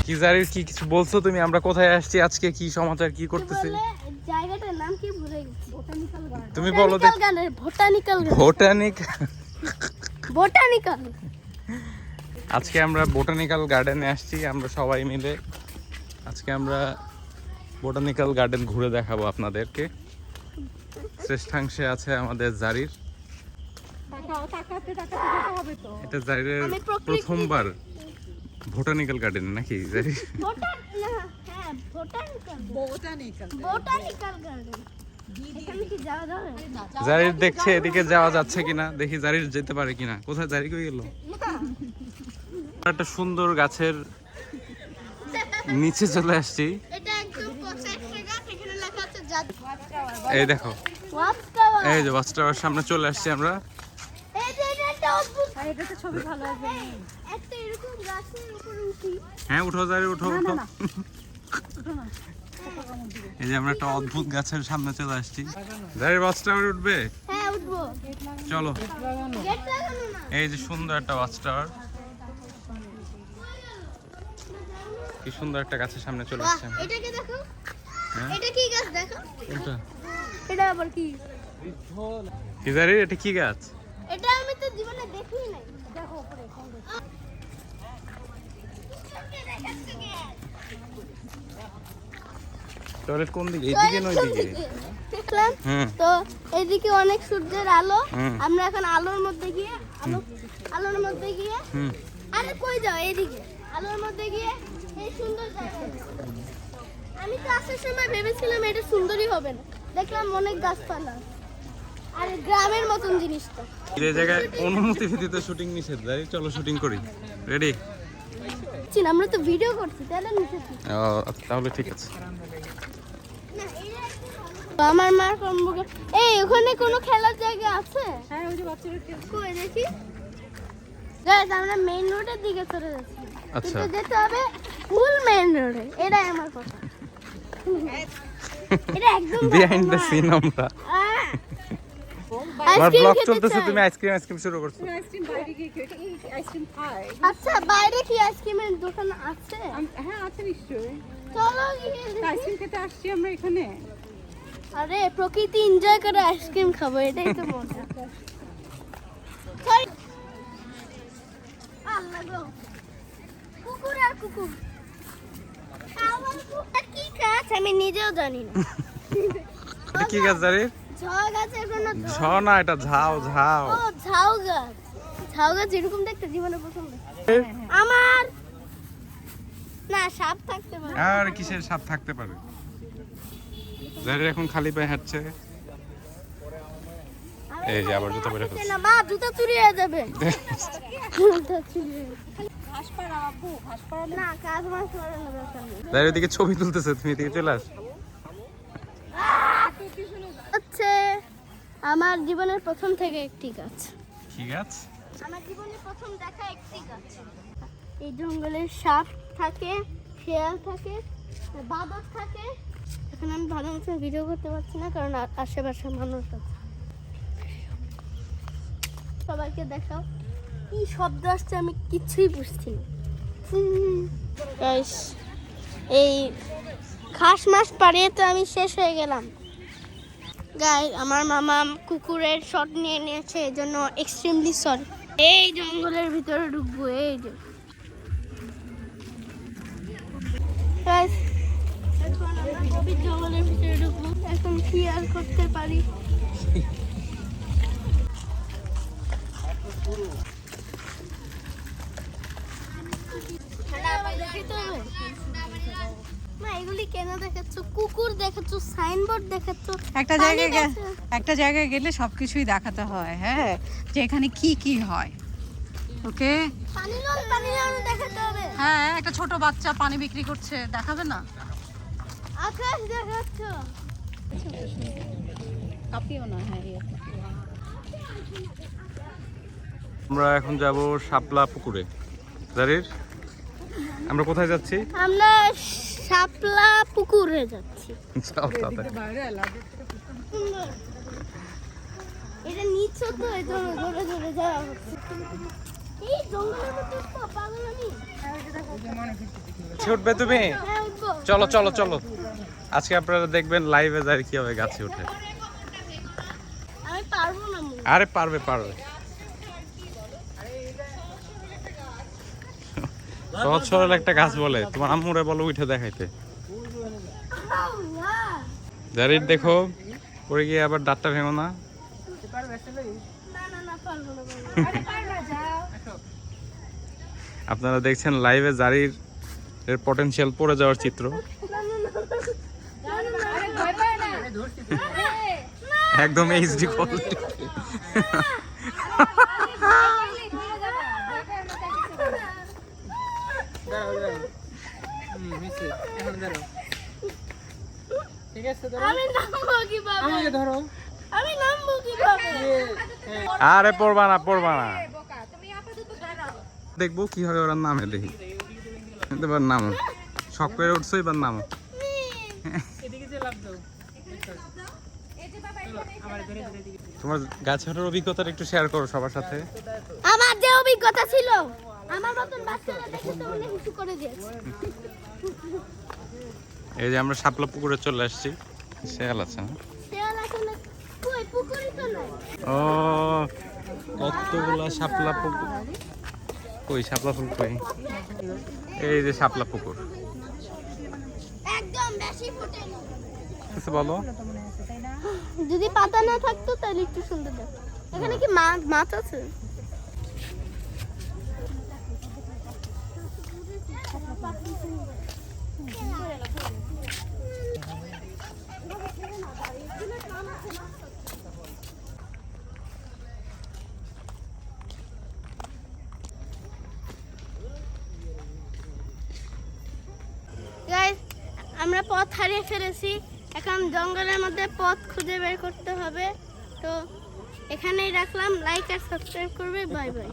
কি জারির কি কিছু বলছো তুমি? আমরা কোথায় আসছি আজকে, কি সমাচার, কি করতেছি? জায়গাটার নাম কি ভুলে গেছি। Botanical garden. তুমি বলো। বোটানিক্যাল। আজকে আমরা বোটানিক্যাল গার্ডেনে আসছি, আমরা সবাই মিলে। আজকে আমরা বোটানিক্যাল গার্ডেন ঘুরে দেখাবো আপনাদেরকে। শ্রেষ্ঠাংশে আছে আমাদের জারির। এটা জারির প্রথমবার বোটানিক্যাল গার্ডেন নাকি জারি? জারির দেখছে এদিকে যাওয়া যাচ্ছে কিনা, দেখি জারির যেতে পারে কিনা। কোথায় জারি কই গেল? একটা সুন্দর গাছের নিচে চলে আসছি। এই দেখো, এই যে ওয়াচ টাওয়ার সামনে চলে আসছি আমরা। হ্যাঁ উঠো জারি, উঠো উঠো। এই যে আমরা একটা অদ্ভুত গাছের সামনে চলে আসছি। জারির ওয়াচ টাওয়ারে উঠবে? হ্যাঁ উঠবো, চলো। গেট লাগানো না। এই যে সুন্দর একটা ওয়াচ টাওয়ার, কি সুন্দর একটা গাছের সামনে চলে আসছে। এটাকে দেখো, হ্যাঁ এটা কি গাছ দেখো? কোনটা? এটা আবার কি? কি জারি এটা কি গাছ? এটা আমি তো জীবনে দেখিই নাই। দেখো উপরে টয়লেট কোন দিকে? এইদিকে না ওইদিকে? দেখলাম তো এইদিকে অনেক সূর্যের আলো। আমরা এখন আলোর মধ্যে গিয়ে আরে কই যাও? এইদিকে আলোর মধ্যে গিয়ে এই সুন্দর জায়গা। আমি তো আসার সময় ভেবেছিলাম এটা সুন্দরই হবে না, দেখলাম অনেক গাছপালা আর গ্রামের মতন জিনিসটা। এই জায়গায় অনুমতি ভিত্তিতে শুটিং নিষেধ। জারি চলো শুটিং করি। রেডি? আমরা তো ভিডিও করছি, তাহলে নিষেধ। তাহলে ঠিক আছে। আমার মার কম্বুকে এই ওখানে কোনো খেলার জায়গা আছে? হ্যাঁ ওই যে বাচ্চারা খেলছে। কই দেখি। গাইস আমরা মেইন রোডের দিকে চলে যাচ্ছি। আচ্ছা, কিন্তু যেতে হবে ফুল মেইন রোডে। এটাই আমার কথা। এটা একদম বিহাইন্ড দ্য সিন আমরা। আমার ব্লগ চলতেছে, তুমি আইসক্রিম শুরু করছো। আইসক্রিম বাইরে গিয়ে আইসক্রিম খাই। আচ্ছা বাইরে কি আইসক্রিমের দোকান আছে? হ্যাঁ আছে নিশ্চয়ই। চলো গিয়ে আইসক্রিম খেতে আসছি আমরা এখানে। আরে প্রকৃতি এনজয় করে আইসক্রিম খাবো, এটাই তো মজা। আল্লাহ গো, কুকুর আর কুকুর। কি গাছ আমি নিজেও জানি না। এটা কি গাছ জারি? ঝাউ গাছের কোনো ঝ না, এটা ঝাউ। ঝাউ। ও ঝাউ গাছ। ঝাউ গাছ এরকম দেখতে জীবনে প্রথম দেখি। আমার না সাপ থাকতে পারে। আর কিসের সাপ থাকতে পারে? জারি এখন খালি পায়ে হাঁটছে। এই যে আবার জুতা পরে ফেলছে। না মা, জুতা চুরি হয়ে যাবে। জুতা চুরি হয়ে যাবে। ঘাসপাড়া আপু, ঘাসপাড়া না কাজ মাছ করে না দরকার নেই। জারি ওদিকে ছবি তুলতেছে, তুমি এদিকে চলে আস। হচ্ছে আমার জীবনের প্রথম থেকে একটি গাছ। কি গাছ? আমার জীবনে প্রথম দেখা একটি গাছ। এই জঙ্গলে সাপ থাকে, শেয়াল থাকে, বাদর থাকে। এখন আমি ভালো মতো ভিডিও করতে পারছি না কারণ আশেপাশে মানুষ আছে। সবাইকে দেখাও। কি শব্দ আসছে আমি কিছুই বুঝছি না। গাইস এই ঘাস মাস পাড়িয়ে তো আমি শেষ হয়ে গেলাম। গাইস আমার মামা কুকুরের শট নিয়ে নিয়েছে, এই জন্য এক্সট্রিমলি সরি। এই জঙ্গলের ভিতরে ঢুকবো। এই যে গাইস এখন আমরা গভীর জঙ্গলের ভিতরে ঢুকবো। এখন কি আর করতে পারি? মা এগুলি কেন দেখাচ্ছ? কুকুর দেখাচ্ছ, সাইনবোর্ড দেখাচ্ছ। একটা জায়গায় গেলে সবকিছুই দেখাতে হয়। হ্যাঁ যে এখানে কি কি হয়। ওকে পানি দেখাতে হবে। হ্যাঁ একটা ছোট বাচ্চা পানি বিক্রি করছে, দেখাবে না? আকাশ দেখাচ্ছ। কাঁপিও না। হ্যাঁ আমরা এখন যাব শাপলা পুকুরে। জারির আমরা কোথায় যাচ্ছি? আমরা শাপলা পুকুরে যাচ্ছি। এটা নিচে তো এই জন্য ধরে ধরে যাওয়া হচ্ছে। এই জঙ্গলের মধ্যে তো পাগল আমি। গাছে উঠবে তুমি? হ্যাঁ উঠবো। চলো চলো চলো, আজকে আপনারা দেখবেন লাইভে যাই কিভাবে গাছে উঠে। আমি পারবো না মু। আরে পারবে পারবে, সহজ সরল একটা গাছ বলে, তোমার আম্মুরে বলো উঠে দেখাইতে। জারির দেখো পড়ে গিয়ে আবার দাঁতটা ভেঙো না। না না না পারবো না আপনারা দেখছেন লাইভে জারির এর পটেনশিয়াল পড়ে যাওয়ার চিত্র। একদম এইচডি কোয়ালিটি। আমি নামবো কিভাবে? আমি নামবো কিভাবে? আরে পড়বা না পড়বা না, দেখবো কিভাবে ওরা নামে, দেখি এবার নামো, শখ করে উঠছো এবার নামো। তোমার গাছ ওঠার অভিজ্ঞতাটা একটু শেয়ার করো সবার সাথে। আমার যে অভিজ্ঞতা ছিল, আমার মতন বাচ্চারা দেখে তো অনেক কিছু করে দিয়েছে। এই যে আমরা শাপলা পুকুরে চলে আসছি, শেয়াল আছে না? শেয়াল আসলে কই পুকুরে তো নাই। ও কতগুলা শাপলা পুকুর, কই শাপলা ফুল কই? এই যে শাপলা পুকুর। একদম বেশি ফুটেনি। কিছু বলো। যদি পাতা না থাকতো তাহলে একটু সুন্দর দেখো। এখানে কি মাছ আছে? গাইস, আমরা পথ হারিয়ে ফেলেছি। এখন জঙ্গলের মধ্যে পথ খুঁজে বের করতে হবে। তো এখানেই রাখলাম, লাইক আর সাবস্ক্রাইব করবে। Bye bye.